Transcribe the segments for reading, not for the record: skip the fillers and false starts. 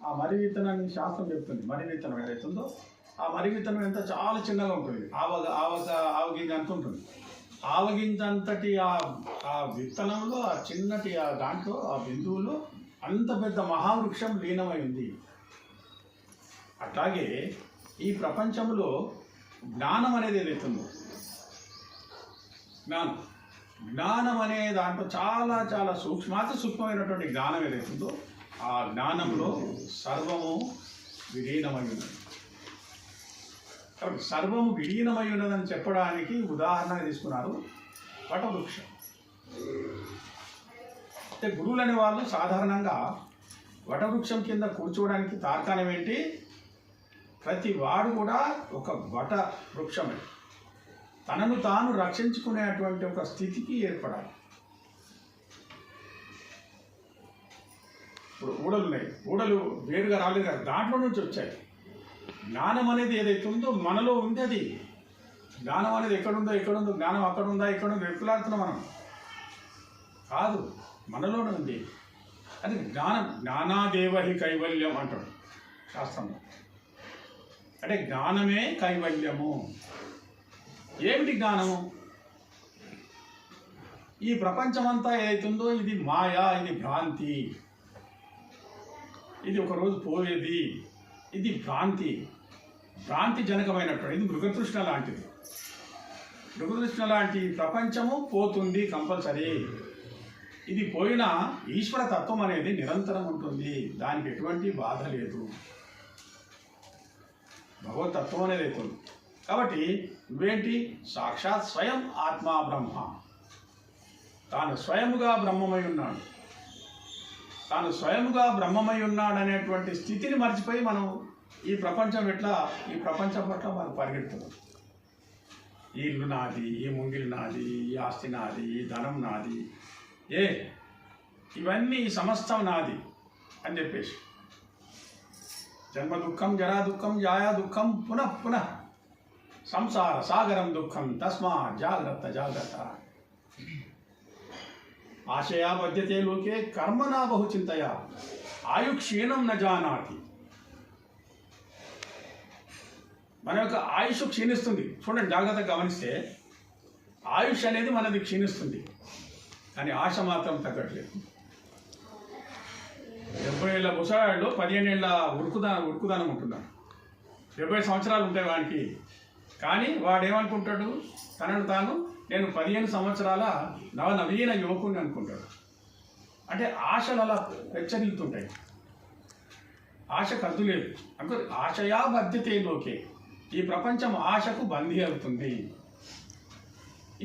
ఆ మర్రి విత్తనాన్ని శాస్త్రం చెప్తుంది. మర్రి విత్తనం ఏదైతుందో ఆ మర్రి విత్తనం ఎంత చాలా చిన్నగా ఉంటుంది. ఆవగింజ అంత ఉంటుంది. ఆవగింజ అంతటి ఆ విత్తనంలో ఆ చిన్నటి ఆ దాంట్లో ఆ బిందువులో అంత పెద్ద మహావృక్షం లీనమై ఉంది. అట్లాగే ఈ ప్రపంచంలో జ్ఞానం అనేది ఏదైతుందో జ్ఞానం అనే దాంట్లో చాలా చాలా సూక్ష్మమైనటువంటి జ్ఞానం ఏదైతుందో ఆ జ్ఞానంలో సర్వము విలీనమై ఉన్నది. కాబట్టి సర్వము విలీనమై ఉన్నదని చెప్పడానికి ఉదాహరణగా తీసుకున్నారు వటవృక్షం. అంటే గురువులు అనే వాళ్ళు సాధారణంగా వటవృక్షం కింద కూర్చోవడానికి తార్కాణం ఏంటి? ప్రతి వాడు కూడా ఒక వట వృక్షమే, తనను తాను రక్షించుకునేటువంటి ఒక స్థితికి ఏర్పడాలి. ఇప్పుడు ఊడలు ఉన్నాయి, ఊడలు వేరుగా రాలేదు కదా, దాంట్లో నుంచి వచ్చాయి. జ్ఞానం అనేది ఏదైతే ఉందో మనలో ఉంది. అది జ్ఞానం అనేది ఎక్కడుందో జ్ఞానం అక్కడ ఉందా వెతులాడుతున్నాం మనం కాదు, మనలోనే ఉంది. అది జ్ఞానాదేవహి కైవల్యం అంటాడు శాస్త్రంలో. అంటే జ్ఞానమే కైవల్యము. ఏమిటి జ్ఞానము? ఈ ప్రపంచమంతా ఏదైతుందో ఇది మాయా, ఇది భ్రాంతి, ఇది ఒకరోజు పోయేది, ఇది భ్రాంతి జనకమైనటువంటి, ఇది మృగతృష్ణ లాంటిది. మృగతృష్ణ లాంటి ప్రపంచము పోతుంది కంపల్సరీ. ఇది పోయినా ఈశ్వర తత్వం అనేది నిరంతరం ఉంటుంది, దానికి ఎటువంటి బాధ లేదు. భగవతత్వం అనేది అవుతుంది. కాబట్టి నువ్వేంటి? సాక్షాత్ స్వయం ఆత్మా బ్రహ్మ. తాను స్వయముగా బ్రహ్మమై ఉన్నాడు. తాను స్వయముగా బ్రహ్మమై ఉన్నాడు అనేటువంటి స్థితిని మర్చిపోయి మనం ఈ ప్రపంచం పట్ల మనం పరిగెడుతున్నాం. ఈ ఇల్లు నాది, ఈ ముంగిలి నాది, ఈ ఆస్తి నాది, ఈ ధనం నాది, ఇవన్నీ సమస్తం నాది అని చెప్పేసి జన్మ దుఃఖం, జరా దుఃఖం, జాయా దుఃఖం, పునః పునః సంసార సాగరం దుఃఖం, తస్మా జాగ్రత్త. ఆశయా బధ్యతే లోకే కర్మనా బహుచింతయా ఆయుక్షీణం న జానాతి. మన యొక్క ఆయుష్ క్షీణిస్తుంది. చూడండి, జాగ్రత్తగా గమనిస్తే ఆయుష్ అనేది మనది క్షీణిస్తుంది, కానీ ఆశ మాత్రం తగ్గట్లేదు. 70 ఏళ్ళ ముసలాళ్ళు 15 ఏళ్ళ ఉరుకుదానం ఉంటున్నాడు. 70 సంవత్సరాలు ఉంటాయి వానికి, కానీ వాడు ఏమనుకుంటాడు? తనను తాను నేను 15 సంవత్సరాల నవనవీన యువకుని అనుకుంటాడు. అంటే ఆశలు అలా హెచ్చరిల్తుంటాయి. ఆశ కద్దు లేదు అనుకో. ఆశయా బధ్యతే లోకే. ఈ ప్రపంచం ఆశకు బందీ అవుతుంది.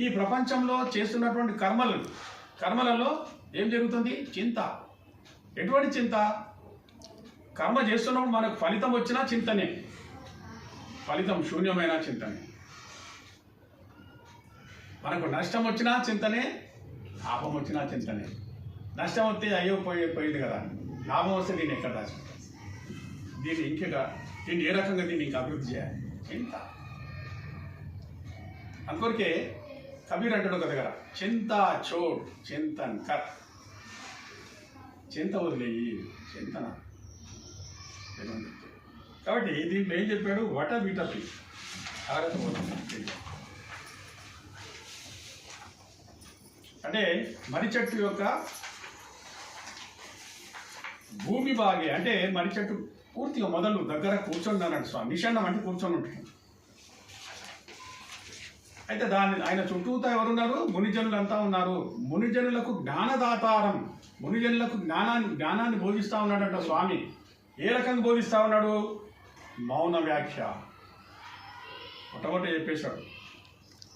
ఈ ప్రపంచంలో చేస్తున్నటువంటి కర్మలలో ఏం జరుగుతుంది? చింత. ఎటువంటి చింత? కర్మ చేస్తున్నప్పుడు మనకు ఫలితం వచ్చినా చింతనే, ఫలితం శూన్యమైన చింతనే. మనకు నష్టం వచ్చినా చింతనే, లాభం వచ్చినా చింతనే. నష్టం వస్తే అయ్యో పోయింది కదా, లాభం వస్తే దీన్ని ఎక్కడ దాచుకుంటాం, దీన్ని ఏ రకంగా దీన్ని ఇంకా అభివృద్ధి చేయాలి? చింత. అందుకొరికే కబీర్ అంటాడు ఒక దగ్గర, చింత చోట్ చింతన్ కర్. చింత వదిలేయి, చింతన. కాబట్టి దీంట్లో ఏం చెప్పాడు? వట విటపి అంటే మర్రి చెట్టు యొక్క భూమి బాగే. అంటే మర్రి చెట్టు పూర్తిగా మొదలు దగ్గర కూర్చొని అన్నాడు స్వామి. నిషండం అంటే కూర్చొని ఉంటుంది. అయితే ఆయన చుట్టూతా ఎవరున్నారు? మునిజనులంతా ఉన్నారు. మునిజనులకు జ్ఞానదాతారం, మునిజనులకు జ్ఞానాన్ని బోధిస్తూ ఉన్నాడంట స్వామి. ఏ రకంగా బోధిస్తూ ఉన్నాడు? మౌన వ్యాఖ్య. మొట్టమొదటి చెప్పేశాడు,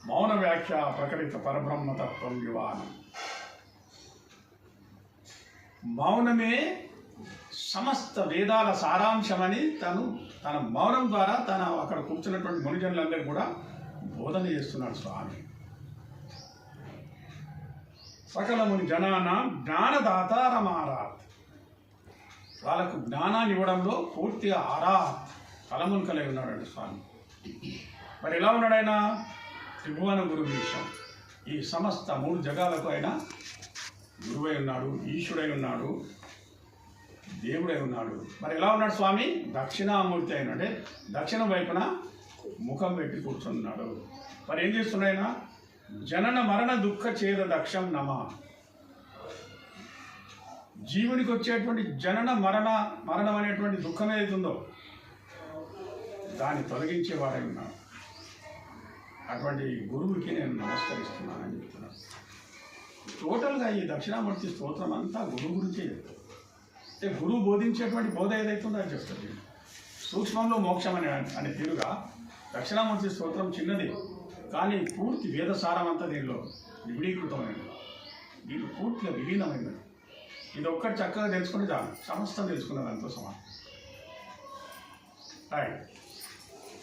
మౌన వ్యాఖ్య ప్రకటిత పరబ్రహ్మతత్వం వివాహం. మౌనమే సమస్త వేదాల సారాంశమని తన మౌనం ద్వారా అక్కడ కూర్చున్నటువంటి మునిజనులందరికీ కూడా బోధన చేస్తున్నాడు స్వామి. సకల ముని జనాన జ్ఞానదాతారమారాత్. వాళ్ళకు జ్ఞానాన్ని ఇవ్వడంలో పూర్తిగా తలమునకలై ఉన్నాడండి స్వామి. మరి ఎలా ఉన్నాడు ఆయన? త్రిభువన గురు విషయం. ఈ సమస్త 3 జగాలకు ఆయన గురువై ఉన్నాడు, ఈశ్వరుడై ఉన్నాడు. దేవుడే ఉన్నాడు. మరి ఎలా ఉన్నాడు స్వామి? దక్షిణామూర్తి అయిన, అంటే దక్షిణం వైపున ముఖం పెట్టి కూర్చున్నాడు. మరి ఏం చేస్తున్నాయన? జనన మరణ దుఃఖ ఛేద దక్షం నమ. జీవునికి వచ్చేటువంటి జనన మరణం అనేటువంటి దుఃఖం ఏదైతుందో దాన్ని తొలగించేవాడై ఉన్నాడు. అటువంటి గురువుకి నేను నమస్కరిస్తున్నానని చెప్తున్నాను. టోటల్గా ఈ దక్షిణామూర్తి స్తోత్రం అంతా గురువు గురించే చెప్తారు. అంటే గురువు బోధించేటువంటి బోధ ఏదైతుందో అది చెప్తుంది. సూక్ష్మంలో మోక్షం అనే తీరుగా దక్షిణామూర్తి స్తోత్రం చిన్నది, కానీ పూర్తి వేదసారం అంతా దీనిలో విలీకృతమైనది. దీన్ని పూర్తిగా విలీనమైనది. ఇది ఒక్కటి చక్కగా తెలుసుకుంటే చాలు, సమస్తం తెలుసుకున్న దాంతో సమానం. రైట్.